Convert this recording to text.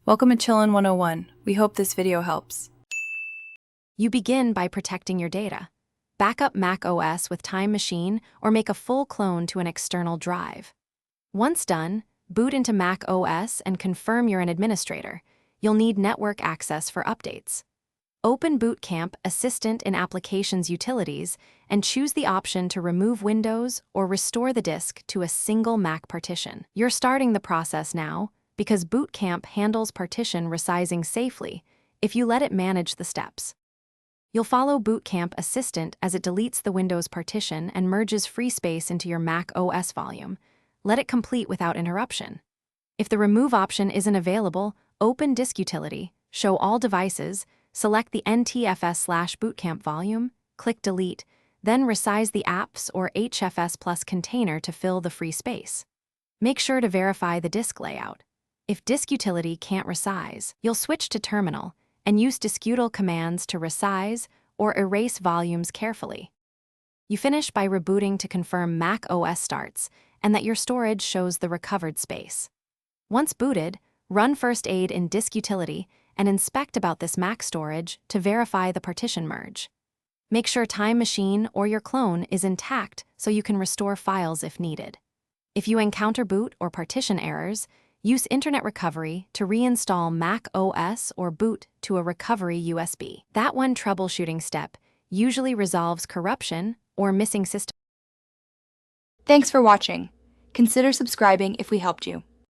Welcome to Chillin' 101. We hope this video helps. You begin by protecting your data. Back up Mac OS with Time Machine or make a full clone to an external drive. Once done, boot into Mac OS and confirm you're an administrator. You'll need network access for updates. Open Bootcamp Assistant in Applications Utilities and choose the option to remove Windows or restore the disk to a single Mac partition. You're starting the process now because Bootcamp handles partition resizing safely if you let it manage the steps. You'll follow Bootcamp Assistant as it deletes the Windows partition and merges free space into your Mac OS volume. Let it complete without interruption. If the Remove option isn't available, open Disk Utility, show all devices, select the NTFS/Bootcamp volume, click Delete, then resize the apps or HFS Plus container to fill the free space. Make sure to verify the disk layout. If Disk Utility can't resize, you'll switch to Terminal and use diskutil commands to resize or erase volumes carefully. You finish by rebooting to confirm Mac OS starts and that your storage shows the recovered space. Once booted, run First Aid in Disk Utility and inspect about this Mac storage to verify the partition merge. Make sure Time Machine or your clone is intact so you can restore files if needed. If you encounter boot or partition errors, use Internet Recovery to reinstall Mac OS or boot to a recovery USB. That one troubleshooting step usually resolves corruption or missing system. Thanks for watching. Consider subscribing if we helped you.